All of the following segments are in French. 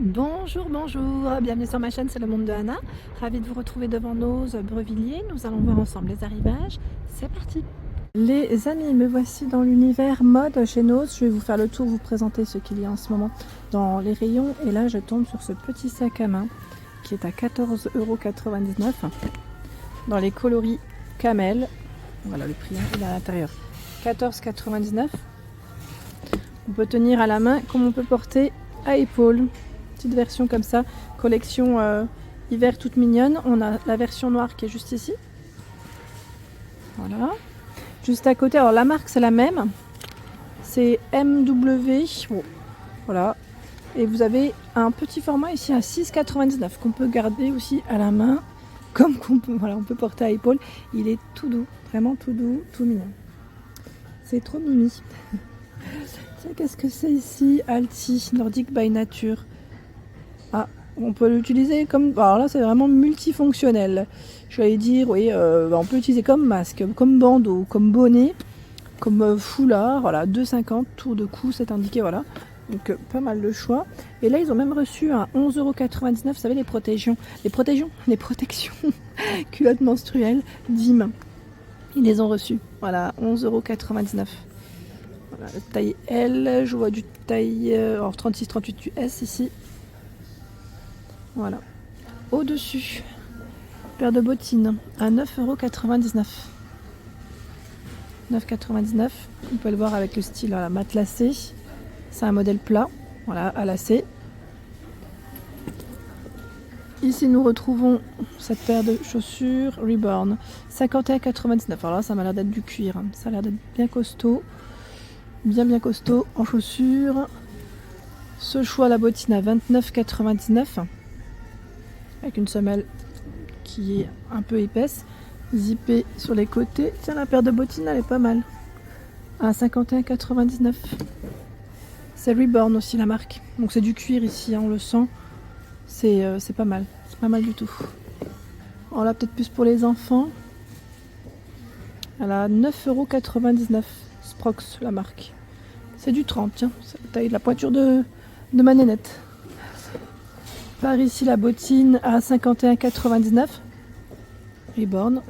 Bonjour, bonjour, bienvenue sur ma chaîne, c'est le monde de Anna. Ravie de vous retrouver devant Nose Brevilliers. Nous allons voir ensemble les arrivages. C'est parti. Les amis, me voici dans l'univers mode chez Nose. Je vais vous faire le tour, vous présenter ce qu'il y a en ce moment dans les rayons. Et là, je tombe sur ce petit sac à main qui est à 14,99 € dans les coloris camel. Voilà le prix, il est à l'intérieur. 14,99 €. On peut tenir à la main comme on peut porter à épaule. Petite version comme ça, collection hiver toute mignonne. On a la version noire qui est juste ici. Voilà. Juste à côté, alors la marque c'est la même. C'est MW. Bon, voilà. Et vous avez un petit format ici à 6,99 € qu'on peut garder aussi à la main. Comme qu'on peut, voilà, on peut porter à épaule. Il est tout doux, vraiment tout doux, tout mignon. C'est trop mimi. Tiens, qu'est-ce que c'est ici? Alti, Nordic by Nature. Ah, on peut l'utiliser comme... Alors là, c'est vraiment multifonctionnel. Je vais dire, oui, on peut l'utiliser comme masque, comme bandeau, comme bonnet, comme foulard. Voilà, 2,50 € tour de cou, c'est indiqué, voilà. Donc, pas mal de choix. Et là, ils ont même reçu un 11,99 €. Vous savez, les protections culottes menstruelles Dim. Ils les ont reçus. Voilà, 11,99 €. Voilà, taille L, je vois du taille 36-38 US ici. Voilà. Au-dessus, paire de bottines à 9,99 €. 9,99 €. On peut le voir avec le style matelassé. C'est un modèle plat, voilà, à lacets. Ici, nous retrouvons cette paire de chaussures Reborn, 51,99 €. Alors là, ça m'a l'air d'être du cuir. Ça a l'air d'être bien costaud. Bien costaud en chaussures. Ce choix, la bottine à 29,99 € avec une semelle qui est un peu épaisse, zippée sur les côtés. Tiens, la paire de bottines, elle est pas mal, à 51,99 €. C'est Reborn aussi la marque, donc c'est du cuir ici, on le sent. C'est pas mal, c'est pas mal du tout. Alors là, peut-être plus pour les enfants. Elle a 9,99 €. Sprox, la marque. C'est du 30, tiens, c'est la taille de la pointure de ma nénette. Par ici, la bottine à 51,99 €. Reborn.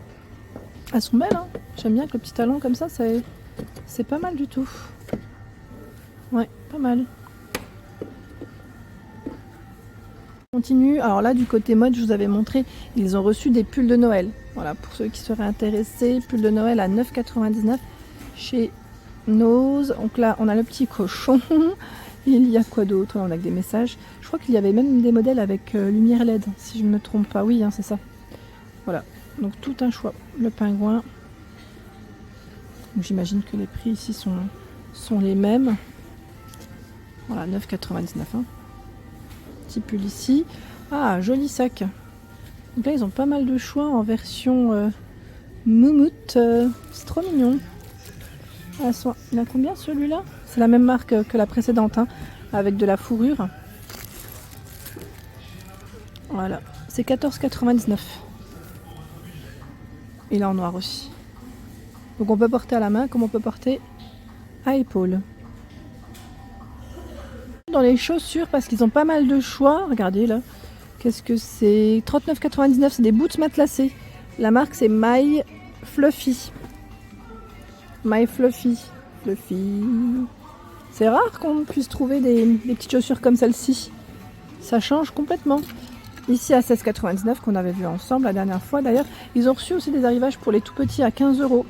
Elles sont belles, hein. J'aime bien avec le petit talon comme ça, c'est pas mal du tout. Ouais, pas mal. On continue. Alors là, du côté mode, je vous avais montré, ils ont reçu des pulls de Noël. Voilà, pour ceux qui seraient intéressés, pulls de Noël à 9,99 € chez Nose. Donc là, on a le petit cochon. Il y a quoi d'autre? On a des messages. Je crois qu'il y avait même des modèles avec lumière LED, si je ne me trompe pas. Oui, hein, c'est ça. Voilà, donc tout un choix. Le pingouin. J'imagine que les prix ici sont les mêmes. Voilà, 9,99 €. Hein. Petit pull ici. Ah, joli sac. Donc là, ils ont pas mal de choix en version moumoute. C'est trop mignon. Ah, il a combien celui-là? C'est la même marque que la précédente, hein, avec de la fourrure. Voilà, c'est 14,99 €. Il est en noir aussi. Donc on peut porter à la main comme on peut porter à épaule. Dans les chaussures, parce qu'ils ont pas mal de choix. Regardez là. Qu'est-ce que c'est? 39,99 €. C'est des boots matelassés. La marque c'est My Fluffy. My Fluffy. Fluffy. C'est rare qu'on puisse trouver des petites chaussures comme celle-ci. Ça change complètement. Ici à 16,99 € qu'on avait vu ensemble la dernière fois. D'ailleurs, ils ont reçu aussi des arrivages pour les tout petits à 15 €.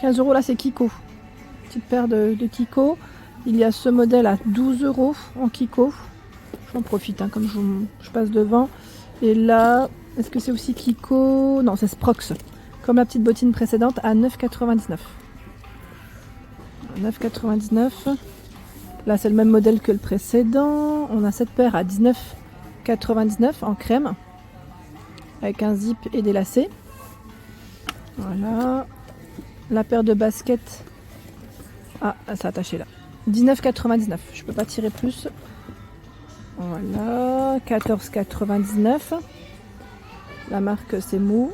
15 € là, c'est Kiko. Petite paire de Kiko. Il y a ce modèle à 12 € en Kiko. J'en profite, hein, comme je passe devant. Et là, est-ce que c'est aussi Kiko? Non, c'est Sprox. Comme la petite bottine précédente à 9,99 €. 9,99 €. Là, c'est le même modèle que le précédent. On a cette paire à 19,99 € en crème. Avec un zip et des lacets. Voilà. La paire de baskets. Ah, c'est attaché là. 19,99 €. Je peux pas tirer plus. Voilà. 14,99 €. La marque c'est Mou.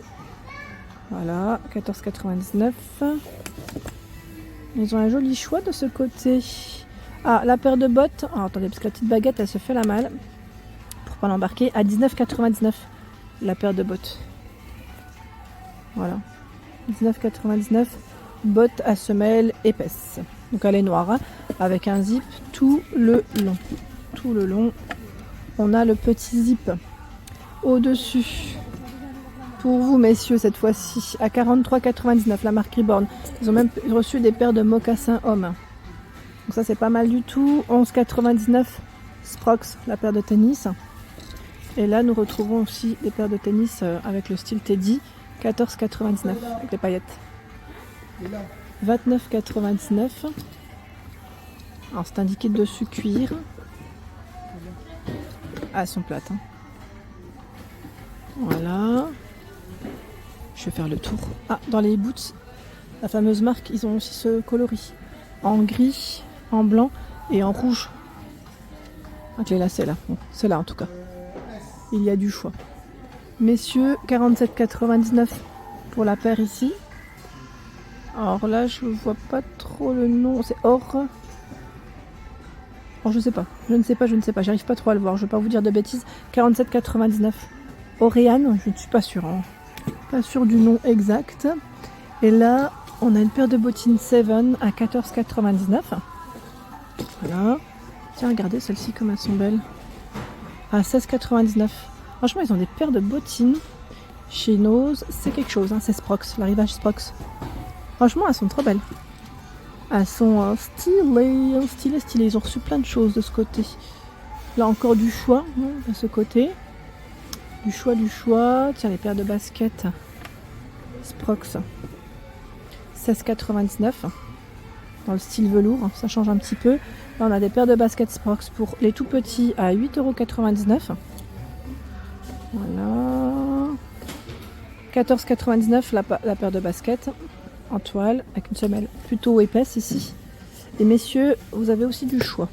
Voilà. 14,99 €. Ils ont un joli choix de ce côté. Ah, la paire de bottes. Oh, attendez, parce que la petite baguette, elle se fait la malle. Pour pas l'embarquer. À 19,99 la paire de bottes. Voilà. 19,99. Bottes à semelle épaisse. Donc elle est noire. Hein, avec un zip tout le long. Tout le long. On a le petit zip. Au-dessus. Pour vous, messieurs, cette fois-ci. À 43,99 la marque Reborn. Ils ont même reçu des paires de mocassins hommes. Donc ça c'est pas mal du tout. 11,99 Sprox, la paire de tennis. Et là nous retrouvons aussi des paires de tennis avec le style Teddy. 14,99 avec les paillettes. 29,99. Alors c'est indiqué dessus cuir. Ah, elles sont plates. Hein. Voilà. Je vais faire le tour. Ah, dans les boots, la fameuse marque, ils ont aussi ce coloris. En gris, en blanc et en rouge. Avec les lacets là. Bon, c'est là en tout cas. Il y a du choix. Messieurs, 47,99 pour la paire ici. Alors là, je vois pas trop le nom. C'est or. Alors je sais pas. Je ne sais pas. J'arrive pas trop à le voir. Je vais pas vous dire de bêtises. 47,99. Oriane, je ne suis pas sûre. Hein. Pas sûre du nom exact. Et là, on a une paire de bottines Seven à 14,99. Voilà. Tiens, regardez celles-ci comme elles sont belles. À 16,99. Franchement, ils ont des paires de bottines chez Nose. C'est quelque chose, hein. C'est Sprox, l'arrivage Sprox. Franchement, elles sont trop belles. Elles sont stylées. Ils ont reçu plein de choses de ce côté. Là encore du choix, hein, de ce côté. Du choix. Tiens, les paires de baskets Sprox. 16,99 dans le style velours, ça change un petit peu. Là, on a des paires de baskets Sprox pour les tout petits à 8,99 €. Voilà. 14,99 la paire de baskets en toile avec une semelle plutôt épaisse ici. Et messieurs, vous avez aussi du choix.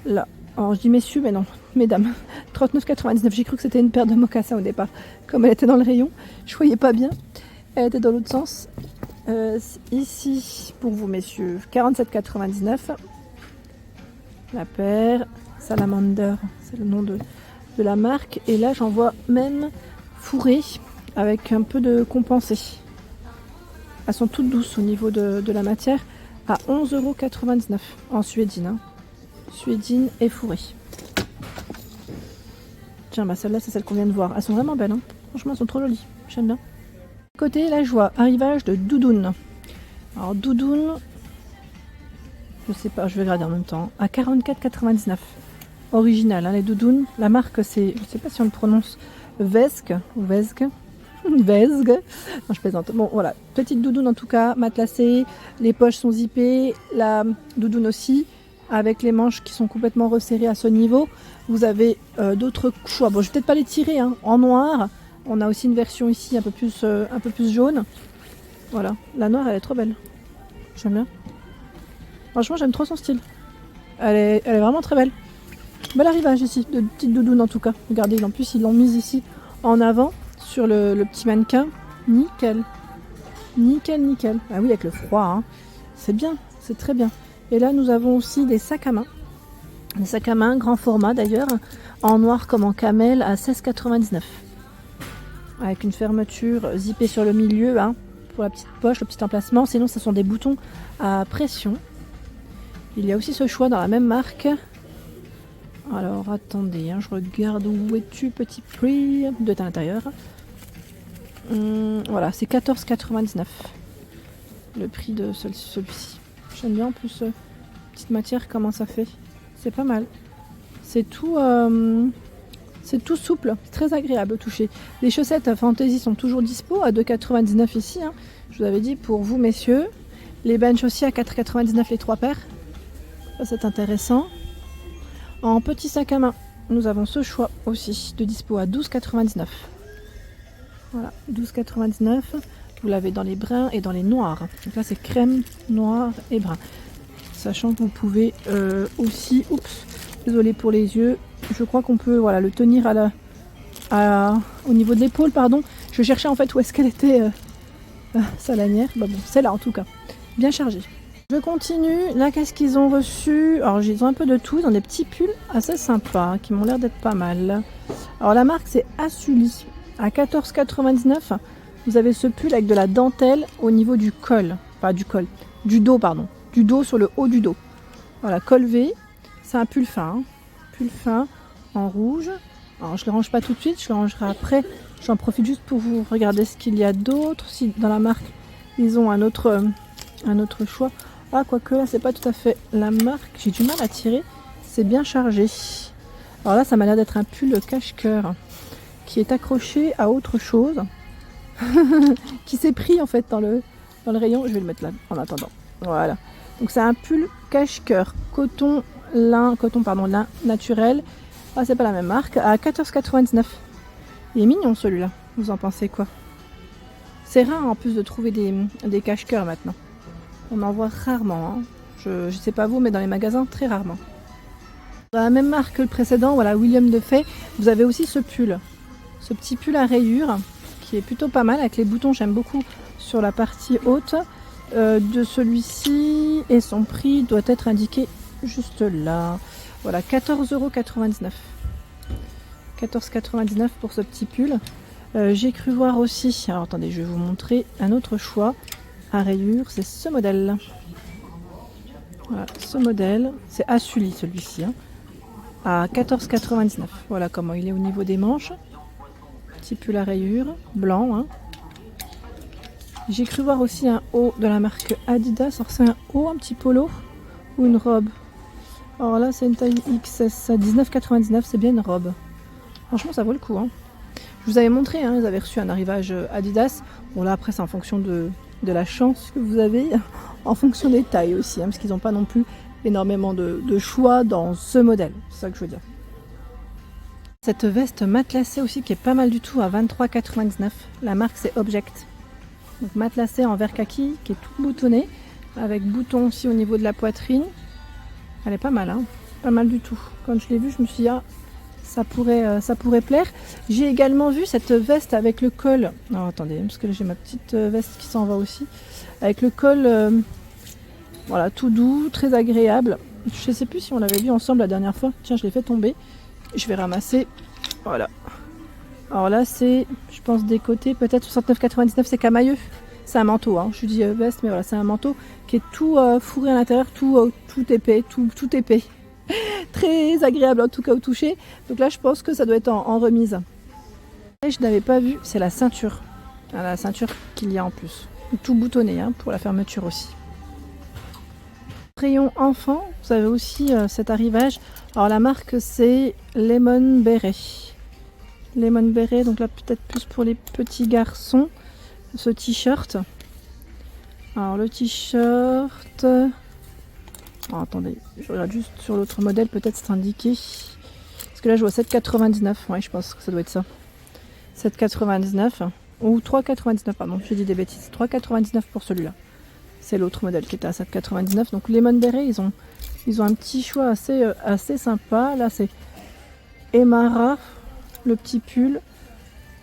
Là, alors je dis messieurs, mais non, mesdames. 39,99. J'ai cru que c'était une paire de mocassins au départ. Comme elle était dans le rayon, je voyais pas bien. Elle était dans l'autre sens. Ici, pour vous, messieurs, 47,99. La paire Salamander, c'est le nom de la marque. Et là, j'en vois même fourrées avec un peu de compensé. Elles sont toutes douces au niveau de la matière. À 11,99 € en suédine. Hein. Suédine et fourrée. Tiens, bah celle-là, c'est celle qu'on vient de voir. Elles sont vraiment belles. Hein. Franchement, elles sont trop jolies. J'aime bien. Côté, là, je vois arrivage de doudoune. Alors, doudoune, je sais pas, je vais regarder en même temps. À 44,99. Original, hein, les doudounes. La marque, c'est, je sais pas si on le prononce, Vesque ou Vesgue. Vesgue. Non, je plaisante. Bon, voilà. Petite doudoune en tout cas, matelassée. Les poches sont zippées. La doudoune aussi, avec les manches qui sont complètement resserrées à ce niveau. Vous avez d'autres choix. Bon, je vais peut-être pas les tirer, hein, en noir. On a aussi une version ici un peu plus jaune. Voilà, la noire elle est trop belle. J'aime bien. Franchement j'aime trop son style. Elle est vraiment très belle. Bel arrivage ici, de petite doudoune en tout cas. Regardez, en plus ils l'ont mise ici en avant sur le petit mannequin. Nickel. Nickel. Ah oui, avec le froid, hein. C'est bien, c'est très bien. Et là nous avons aussi des sacs à main. Des sacs à main, grand format d'ailleurs, en noir comme en camel à 16,99. Avec une fermeture zippée sur le milieu, hein, pour la petite poche, le petit emplacement. Sinon, ce sont des boutons à pression. Il y a aussi ce choix dans la même marque. Alors, attendez, hein, je regarde où es-tu, petit prix de l'intérieur. Voilà, c'est 14,99 le prix de celui-ci. J'aime bien en plus, petite matière, comment ça fait. C'est pas mal. C'est tout souple, c'est très agréable au toucher. Les chaussettes Fantasy sont toujours dispo à 2,99 ici. Hein. Je vous avais dit pour vous messieurs. Les benches aussi à 4,99 les 3 paires. Ça c'est intéressant. En petit sac à main, nous avons ce choix aussi de dispo à 12,99. Voilà, 12,99. Vous l'avez dans les bruns et dans les noirs. Donc là c'est crème, noir et brun. Sachant que vous pouvez aussi, désolé pour les yeux, je crois qu'on peut le tenir au niveau de l'épaule, pardon. Je cherchais en fait où est-ce qu'elle était, sa lanière. Bah bon, c'est là en tout cas, bien chargée. Je continue. Là, qu'est-ce qu'ils ont reçu? Alors, ils ont un peu de tout. Ils ont des petits pulls assez sympas qui m'ont l'air d'être pas mal. Alors, la marque, c'est Asuli. À 14,99 €, vous avez ce pull avec de la dentelle au niveau du col. Pas du col. Du dos, pardon. Du dos sur le haut du dos. Voilà, col V. C'est un pull fin. Hein. Pull fin en rouge. Alors, je ne le range pas tout de suite. Je le rangerai après. J'en profite juste pour vous regarder ce qu'il y a d'autre. Si dans la marque, ils ont un autre choix. Ah, quoique là, c'est pas tout à fait la marque. J'ai du mal à tirer. C'est bien chargé. Alors là, ça m'a l'air d'être un pull cache-cœur qui est accroché à autre chose. qui s'est pris en fait dans le rayon. Je vais le mettre là en attendant. Voilà. Donc c'est un pull cache-cœur. Lin naturel. Ah, c'est pas la même marque. À 14,99 €. Il est mignon celui-là. Vous en pensez quoi? C'est rare en plus de trouver des cache-cœurs maintenant. On en voit rarement. Hein. Je sais pas vous, mais dans les magasins, très rarement. Dans la même marque que le précédent, voilà, William de Fay, vous avez aussi ce pull. Ce petit pull à rayures qui est plutôt pas mal avec les boutons. J'aime beaucoup sur la partie haute de celui-ci. Et son prix doit être indiqué juste là. Voilà, 14,99 €. 14,99 € pour ce petit pull. J'ai cru voir aussi, alors attendez, je vais vous montrer un autre choix à rayures, c'est ce modèle. Voilà, ce modèle, c'est Asuli celui-ci, hein, à 14,99 €. Voilà comment il est au niveau des manches. Petit pull à rayures, blanc. Hein. J'ai cru voir aussi un haut de la marque Adidas. Alors c'est un haut, un petit polo ou une robe? Alors là c'est une taille XS, 19,99 €, c'est bien une robe. Franchement ça vaut le coup. Hein. Je vous avais montré, hein, ils avaient reçu un arrivage Adidas. Bon là après c'est en fonction de la chance que vous avez, en fonction des tailles aussi, hein, parce qu'ils n'ont pas non plus énormément de choix dans ce modèle, c'est ça que je veux dire. Cette veste matelassée aussi qui est pas mal du tout à 23,99 €. La marque c'est Object. Donc matelassée en vert kaki qui est tout boutonné, avec bouton aussi au niveau de la poitrine. Elle est pas mal, hein, pas mal du tout. Quand je l'ai vue, je me suis dit ah, ça pourrait plaire. J'ai également vu cette veste avec le col. Non, attendez, parce que là, j'ai ma petite veste qui s'en va aussi. Avec le col, voilà, tout doux, très agréable. Je ne sais plus si on l'avait vu ensemble la dernière fois. Tiens, je l'ai fait tomber. Je vais ramasser. Voilà. Alors là, c'est, je pense, des côtés, peut-être 69,99 €, c'est camailleux. C'est un manteau, hein. Je dis veste, mais voilà, c'est un manteau qui est tout fourré à l'intérieur, tout épais, tout épais. Très agréable en tout cas au toucher. Donc là je pense que ça doit être en remise. Et je n'avais pas vu, c'est la ceinture. La ceinture qu'il y a en plus. Tout boutonné, hein, pour la fermeture aussi. Rayon enfant, vous avez aussi cet arrivage. Alors la marque c'est Lemon Beret. Lemon Beret, donc là peut-être plus pour les petits garçons. Ce t-shirt. Alors le t-shirt... Oh, attendez, je regarde juste sur l'autre modèle, peut-être c'est indiqué. Parce que là je vois 7,99 €, ouais je pense que ça doit être ça. 7,99 € ou 3,99 €, pardon, j'ai dit des bêtises. 3,99 € pour celui-là. C'est l'autre modèle qui était à 7,99 €. Donc Lemon Beret, ils ont un petit choix assez sympa. Là c'est Emara, le petit pull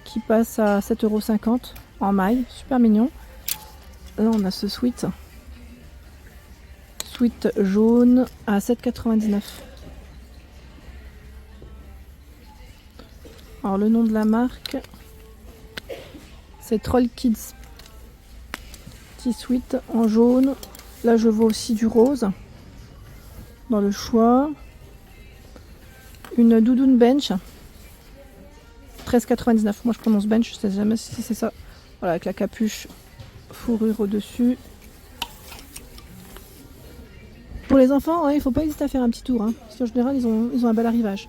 qui passe à 7,50 € en maille, super mignon. Là on a ce sweat jaune à 7,99 €. Alors le nom de la marque c'est Troll Kids. Petit sweat en jaune. Là je vois aussi du rose dans le choix. Une doudoune bench 13,99 €. Moi je prononce bench, je sais jamais si c'est ça. Voilà, avec la capuche fourrure au dessus. Pour les enfants, il ne faut pas hésiter à faire un petit tour, hein, parce qu'en général, ils ont un bel arrivage.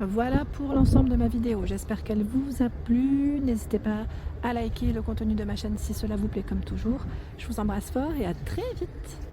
Voilà pour l'ensemble de ma vidéo. J'espère qu'elle vous a plu. N'hésitez pas à liker le contenu de ma chaîne si cela vous plaît comme toujours. Je vous embrasse fort et à très vite.